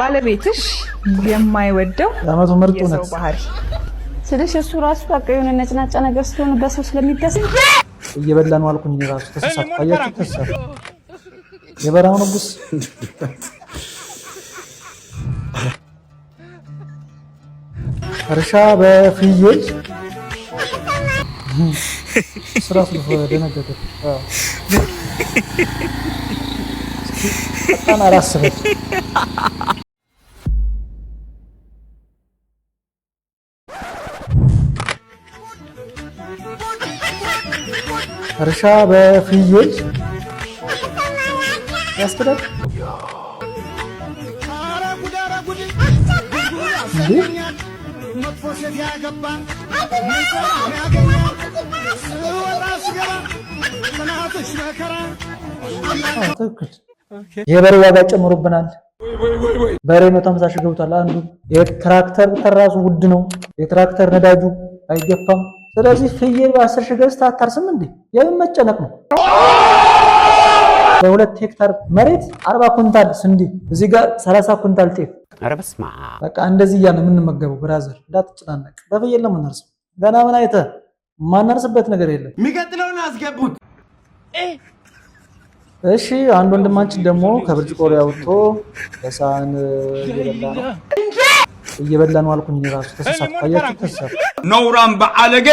ባለቤትሽ የማይወደው ያመቱ ምርጡ ነው ባህሪ ስለሽ እሱ ራሱ በቃ የሆነ ነጭናጫ ነገር ስለሆነ በሰው ስለሚደሰት እየበላን ዋልኩኝ ራሱ ተሳፋያችሁ ተሳፋ የበራው ንጉስ እርሻ በፍየል ስራስ ደነገገ አጣና አላስበት እርሻ በፍየል ያስከዳል የበሬ ዋጋ ጨምሮብናል በሬ 150 ሺህ ገብቷል አንዱ የትራክተር ተራሱ ውድ ነው የትራክተር ነዳጁ አይገፋም ስለዚህ ፍየል በ10 ሺህ ገዝታ አታርስም እንዴ የመጨነቅ ነው በ2 ሄክታር መሬት 40 ኩንታል ስንዴ እዚህ ጋር 30 ኩንታል ጤፍ አረበስማ በቃ እንደዚህ ያለ ምን መገበው ብራዘር እንዳትጨናነቅ በፍየል ነው የምናርሰው ገና ምን አይተ ማናርስበት ነገር የለም የሚቀጥለውን አስገቡት እሺ አንድ ወንድማችን ደግሞ ከብርጭቆ ላይ አውጥቶ በሳህን እየበላን ዋልኩኝ ራሱ ተሳፋያችሁ ተሳፋ ነውራም በአለጌ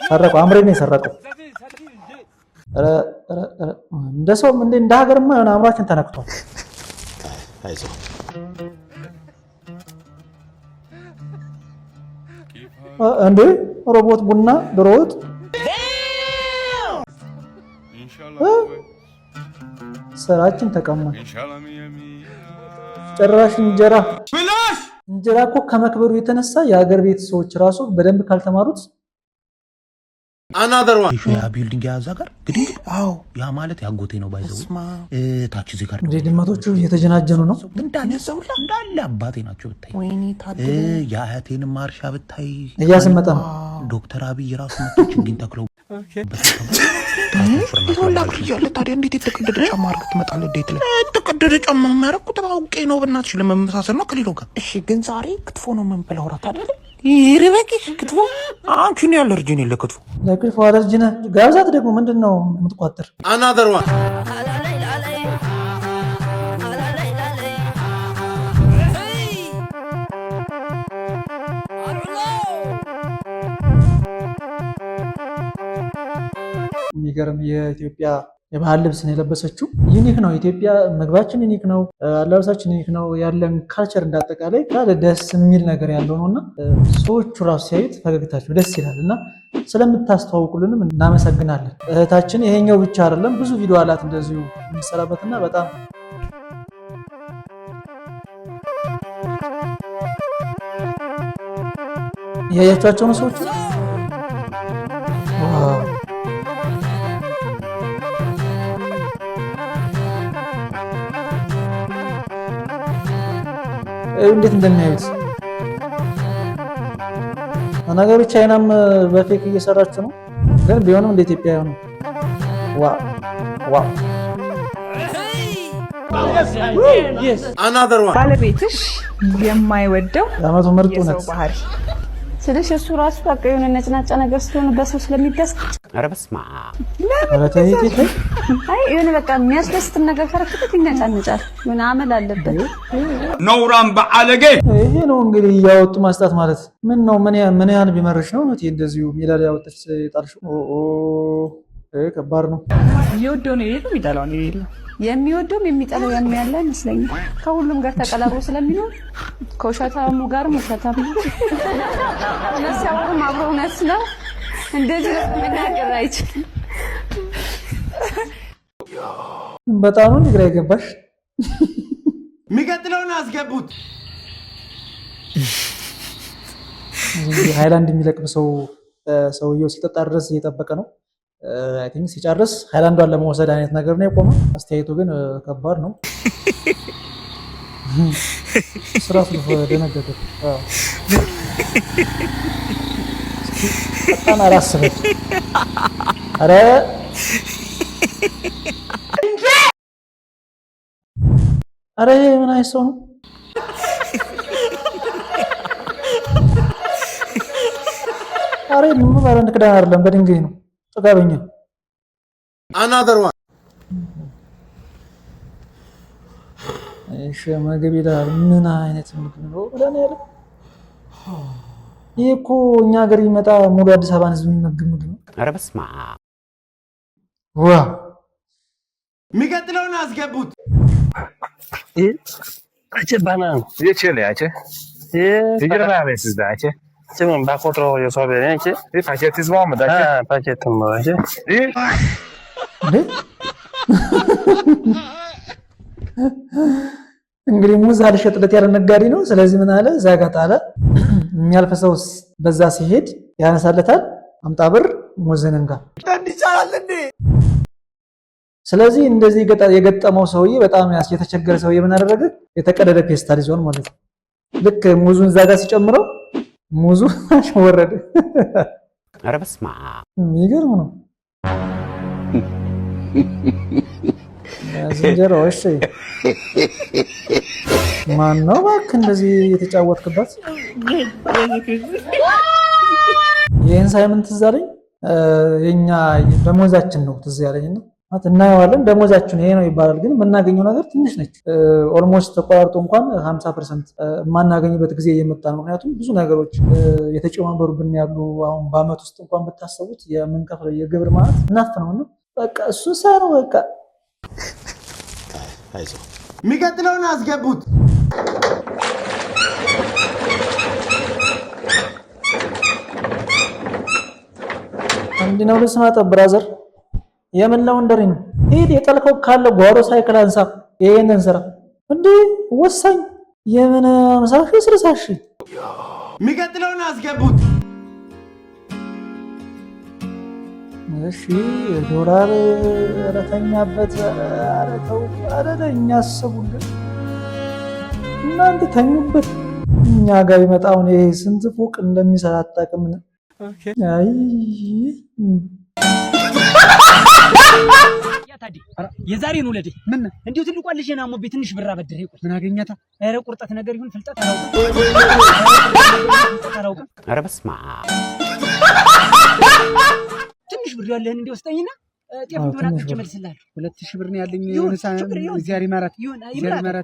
ሰረቀው አምሬ ነው ሰረቀው እንደ ሰው እንደ ሀገርማ የሆነ አምራችን ተነክቷል አይዞ እንዴ ሮቦት ቡና ድሮት ስራችን ተቀማ ጭራሽ እንጀራ እኮ ከመክበሩ የተነሳ የሀገር ቤት ሰዎች ራሱ በደንብ ካልተማሩት another one ያ ቢልዲንግ ያዛ ጋር ግዲህ አው ያ ማለት ያጎቴ ነው ባይዘው ታች እዚህ ጋር ድመቶቹ እየተጀናጀኑ ነው እንዳለ ሰውላ እንዳለ አባቴ ናቸው ብታይ ወይኔ ታዲያ ያ እህቴን ማርሻ ብታይ እያስመጣ ነው ዶክተር አብይ ራሱ መጥቶ ችግኝ ተክለው ይወላክ ይያለ ታዲያ እንዴት የተቀደደ ጫማ አርገት መጣለ ዴት ላይ የተቀደደ ጫማ ማረኩ ተባውቄ ነው በእናትሽ ለመመሳሰል ነው ከሌሎ ጋር እሺ ግን ዛሬ ክትፎ ነው መንበላው ራት አይደል ይርበኪ ክትፎ አንቺ ነው አለርጂን ለክትፎ ለክትፎ አለርጂና ጋብዛት ደግሞ ምንድነው የምትቋጥር another one የሚገርም የኢትዮጵያ የባህል ልብስ ነው የለበሰችው ዩኒክ ነው ኢትዮጵያ ምግባችን ዩኒክ ነው አለባበሳችን ዩኒክ ነው ያለን ካልቸር እንዳጠቃላይ ካለ ደስ የሚል ነገር ያለው ነውና ሰዎቹ ራሱ ሲያዩት ፈገግታቸው ደስ ይላልና ስለምታስተዋውቁልንም እናመሰግናለን እህታችን ይሄኛው ብቻ አይደለም ብዙ ቪዲዮ አላት እንደዚሁ የሚሰራበትና በጣም ያያቻቸው ነው ሰዎች ዋው እንዴት እንደሚያዩት ነገሩ ቻይናም በፌክ እየሰራች ነው ግን ቢሆንም እንደ ኢትዮጵያ ነው ዋው ዋው another one ባለቤትሽ የማይወደው ያመቱ ምርጡ ነው ባህሪ ስለሽ እሱ ራሱ በቃ የሆነ ነጭናጫ ነገር ስለሆነ በሰው ስለሚደሰት አረበስማ አረታይቴ አይ የሆነ በቃ የሚያስደስት ነገር ፈረክት ይነጫነጫል ምን አመል አለበት ነውራም በአለጌ ይሄ ነው እንግዲህ ያወጡ ማስጣት ማለት ምን ያህል ቢመርሽ ነው እቴ እንደዚሁ ሜዳል ያወጣች ጣልሽ ከባድ ነው ይወደው ነው ይሄ የሚጠላው ነው ይሄ የሚወደው የሚጠላው ያለ አይመስለኝም ከሁሉም ጋር ተቀላቅሎ ስለሚኖር ከውሸታሙ ጋር ውሸታም ለሰውም አብሮነት ነው እንደዚህ መናገር አይችልም በጣም ነው ግራ ይገባሽ የሚቀጥለውን አስገቡት ሃይላንድ የሚለቅም ሰውየው ሲጠጣ ድረስ እየጠበቀ ነው አይ ቲንክ ሲጨርስ ሃይላንዷን ለመውሰድ አይነት ነገር ነው የቆመው አስተያየቱ ግን ከባድ ነው ስራስ ደነገገ በጣም አላስበት አረ አረ ምን አይሰው ነው አሬ ምን ማለት እንደከዳን አይደለም በድንጋይ ነው ጥጋበኛ another one እሺ ምግብ ይላል ምን አይነት ምግብ ነው ብለን ያለ ይሄ እኮ እኛ ሀገር ይመጣ ሙሉ አዲስ አበባን ህዝብ የሚመግብ ምግብ ነው ኧረ በስመ አብ ዋ የሚቀጥለውን አስገቡት አቼ ባናን የቸለ ያቸ ይጀራ ቤት ዳቸ 지금 바코트로 요소베네 이제 이 파케티즈 뭐 다ቸ 파케트 뭐 이제 이 እንግዲህ ሙዝ አልሸጥለት ያለ ነጋዴ ነው ስለዚህ ምን አለ ዛጋታለ የሚያልፈሰውስ በዛ ሲሄድ ያነሳለታል አምጣ ብር ሙዝንንጋ እንዲቻላል እንዴ ስለዚህ እንደዚህ የገጠመው ሰውዬ በጣም የተቸገረ ሰውዬ ምን አደረገ የተቀደደ ፔስታል ይዞን ማለት ነው ልክ ሙዙን ዛጋ ሲጨምረው ሙዙ ወረደ ኧረ በስመ አብ የሚገርም ነው ዝንጀሮ እሺ ማን ነው እባክህ እንደዚህ የተጫወትክበት ይሄን ሳይመን ትዝ አለኝ የኛ ደሞዛችን ነው ትዝ ያለኝና እናየዋለን ደሞዛችን ይሄ ነው ይባላል ግን የምናገኘው ነገር ትንሽ ነች ኦልሞስት ተቋርጦ እንኳን 50% ማናገኝበት ጊዜ እየመጣ ነው ምክንያቱም ብዙ ነገሮች የተጨማመሩብን ያሉ አሁን በአመት ውስጥ እንኳን ብታሰቡት የምንከፍለው የግብር ማለት እናፍ ነውና በቃ እሱ ሳይሆን በቃ አይዞ የሚቀጥለውን አስገቡት አንዲናው ለስማጣ ብራዘር የምንለው እንደሪ ነው ሄድ የጠልከው ካለ ጓሮ ሳይክል አንሳ ይሄንን ስራ እንዴ ወሳኝ የምን 50 ሺህ 60 ሺህ የሚቀጥለውን አስገቡት እሺ ዶላር ረተኛበት አረተው አረደኛ አስቡልን እናንተ ተኙበት እኛ ጋር ይመጣው ነው ይሄ ስንት ፎቅ እንደሚሰራ አጣቀም ነው ኦኬ አይ ያታዲ የዛሬ ነው ለዲ ምን እንዴው ትልቋ ልጅና ሞቤ ትንሽ ብራ በድር ይቆይ ምን አገኛታ አረ ቁርጠት ነገር ይሁን ፍልጠት አራውቅ ኧረ በስመ አብ ትንሽ ብር ያለህን እንዴው ስጠኝና ጤፍ እንደሆነ አጥቼ መልስልሃለሁ 2000 ብር ነው ያለኝ ዚያሪ ማራት ይሁን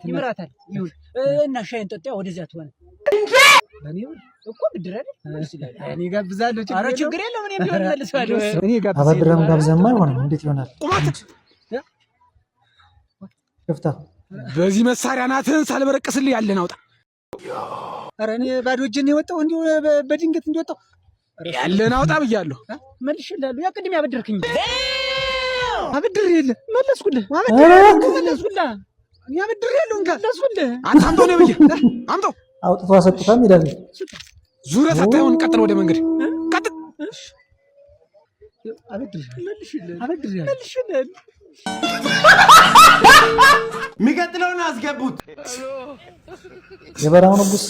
ይምራታል ይሁን እና ሻይን ጠጣ ወደዚያ ትሆነ እኔ እኮ ብድር አይደል እኔ ጋብዛለሁ ችግር የለም እኔ ቢሆን መልሰዋለሁ እኔ ጋብዛለሁ አበድረም ጋብዘማ ይሆናል እንዴት ይሆናል ከፍታ በዚህ መሳሪያ ናትህን ሳልበረቅስልህ ያለን አውጣ ኧረ እኔ ባዶ እጄን የወጣው እንዴ በድንገት እንደወጣው ያለን አውጣ ብያለሁ መልሽልሃለሁ ያ ቅድም ያበድርክኝ አበድር የለ መለስኩልህ መለስኩልህ ያበድር የለው እንካ መለስኩልህ አንተ አምጣው ነው ብዬ አምጣው አውጥቶ አሰጥቷም ይላል ዙረት አታዩን ቀጥል ወደ መንገድ ቀጥል አበድር መልሽልህ የሚቀጥለውን አስገቡት የበራው ንጉስ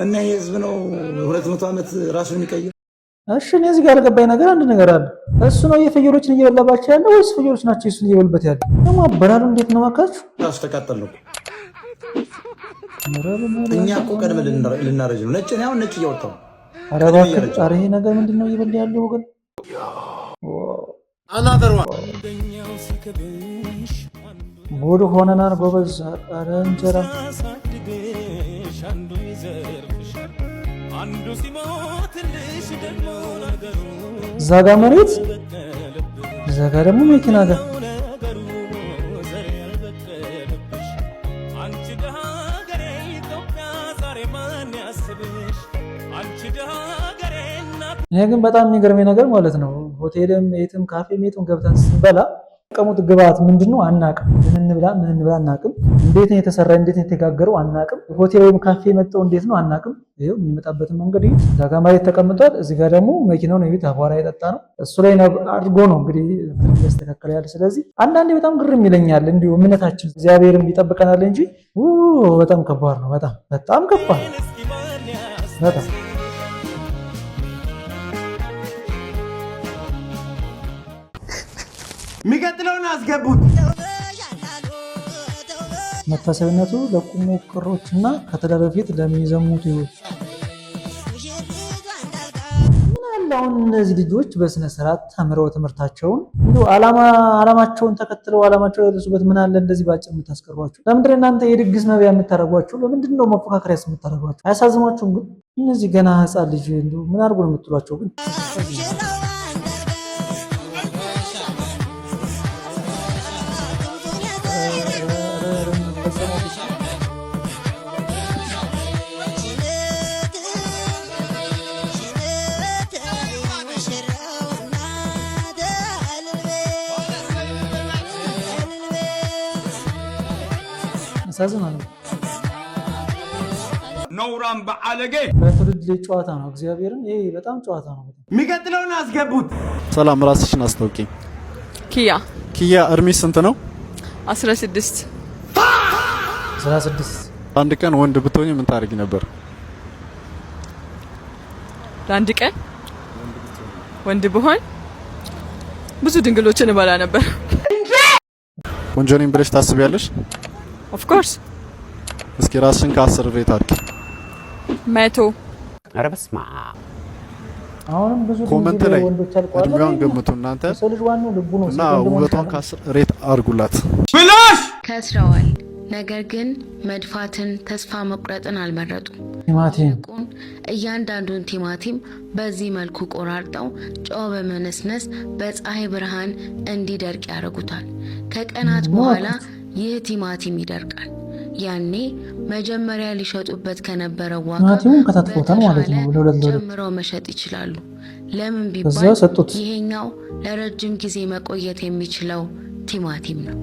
እና የህዝብ ነው 200 ዓመት ራሱን የሚቀይር እሺ እኔ እዚህ ጋር ያልገባኝ ነገር አንድ ነገር አለ እሱ ነው የፍየሎችን እየበላባቸው ያለው ወይስ ፍየሎች ናቸው እሱን እየበሉበት ያለው ደግሞ አበላሉ እንዴት ነው ማካችሁ ራሱ ተቃጠል ነው እኛ እኮ ቀድመን ልናረጅ ነው ነጭ ነው ነጭ እያወጣው ኧረ ይሄ ነገር ምንድነው እየበላ ያለው ወገን another one ጉድ ሆነናል ጎበዝ ኧረ እንጀራ ዛጋ መሬት ዛጋ ደግሞ መኪና ጋር እኔ ግን በጣም የሚገርመኝ ነገር ማለት ነው ሆቴልም የትም ካፌም የትም ገብተን ስንበላ ቀሙት ግብአት ምንድነው አናቅም ምን እንብላ አናቅም እንዴት ነው የተሰራ እንዴት ነው የተጋገረው አናቅም ሆቴል ወይም ካፌ መጣው እንዴት ነው አናቅም ይሄው የሚመጣበት መንገድ ይሄ ዛጋ መሬት ተቀምጧል እዚህ ጋር ደግሞ መኪናው ነው ይታ አቧራ የጠጣ ነው እሱ ላይ አድርጎ ነው እንግዲህ ያስተካክላል ያለ ስለዚህ አንዳንዴ በጣም ግርም ይለኛል እንዲሁ እምነታችን እግዚአብሔርም ይጠብቀናል እንጂ በጣም ከባድ ነው በጣም ከባድ በጣም የሚቀጥለውን አስገቡት መታሰቢያነቱ ለቁም ቅሮችና ከትዳር በፊት ለሚዘሙቱ ይሁን። አሁን እነዚህ ልጆች በስነ ስርዓት ተምረው ትምህርታቸውን እንዲሁ ዓላማቸውን ተከትለው ዓላማቸው ያደረሱበት ምን አለ እንደዚህ ባጭር የምታስቀሯቸው? ለምንድን ነው እናንተ የድግስ መብያ የምታደርጓቸው? ለምንድን ነው መፎካከሪያስ የምታደርጓቸው? አያሳዝኗችሁም? ግን እነዚህ ገና ህፃን ልጅ እንዲሁ ምን አድርጎ ነው የምትሏቸው? ግን ያሳዝናል። ነውራም በአለጌ በትውልድ ላይ ጨዋታ ነው። እግዚአብሔርን ይሄ በጣም ጨዋታ ነው። የሚቀጥለውን አስገቡት። ሰላም፣ ራስሽን አስታውቂ። ኪያ እድሜሽ ስንት ነው? 16 አንድ ቀን ወንድ ብትሆኚ ምን ታደርጊ ነበር? ለአንድ ቀን ወንድ ብሆን ብዙ ድንግሎችን እበላ ነበር። ቆንጆ ነኝ ብለሽ ታስቢያለሽ? ኦፍ ኮርስ። እስኪ ራስሽን ከ10 ሬት አድርጊ። 100። ኧረ በስመ አብ። አሁንም ብዙ ኮመንት ላይ ወንዶች አልቋል። እድሜዋን ገምቱ እናንተ ሰው ልጅ ዋናው ልቡ ነው። እና ውበቷን ከ10 ሬት አድርጉላት። ብላሽ ከስረዋል። ነገር ግን መድፋትን፣ ተስፋ መቁረጥን አልመረጡም። ቲማቲም እያንዳንዱን ቲማቲም በዚህ መልኩ ቆራርጠው ጨው በመነስነስ በፀሐይ ብርሃን እንዲደርቅ ያደርጉታል። ከቀናት በኋላ ይህ ቲማቲም ይደርቃል። ያኔ መጀመሪያ ሊሸጡበት ከነበረው ዋጋ ቲማቲሙን ከተፈተነ ማለት ነው ለሁለት ጨምረው መሸጥ ይችላሉ። ለምን ቢባል ይሄኛው ለረጅም ጊዜ መቆየት የሚችለው ቲማቲም ነው።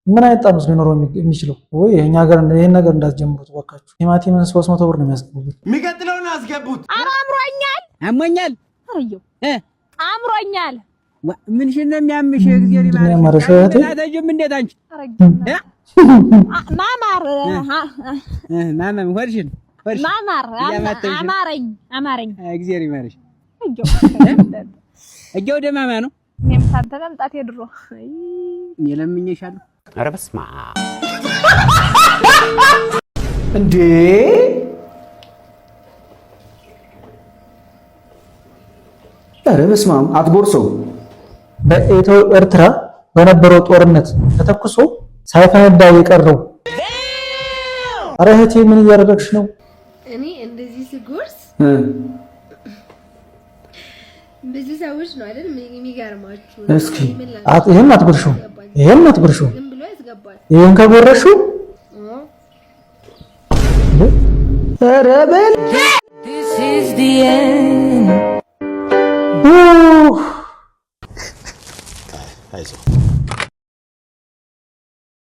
ምን አይጣምስ ሊኖረው የሚችለው ወይ የኛ ሀገር ይሄን ነገር እንዳትጀምሩት ባካችሁ። ቲማቲምን 300 ብር ነው የሚያስገቡት። የሚቀጥለውን አስገቡት። አምሮኛል አሞኛል አረየው አምሮኛል። ምን ሽነ የሚያምሽ እግዚአብሔር ይማርሽ ታደጅም እንዴት አንቺ ማማር ማማም ወርሽን ማማር አማረኝ እግዚአብሔር ይማርሽ። እጆ ደማማ ነው። እኔም ታንተ ለምጣት የድሮ የለምኝሻለሁ። ኧረ በስመ አብ እንዴ! ኧረ በስመ አብ አትጎርሰው። በኢትዮ ኤርትራ በነበረው ጦርነት ተተኩሶ ሳይፈነዳ የቀረው። ኧረ እህቴ ምን እያደረግሽ ነው? እኔ እንደዚህ ስጎርስ ብዙ ሰዎች ነው አይደል የሚገርማችሁ። እስኪ ይሄን አትጎርሹ፣ ይሄን አትጎርሹ። ይሄን ከጎረሹ ኧረ በል this is the end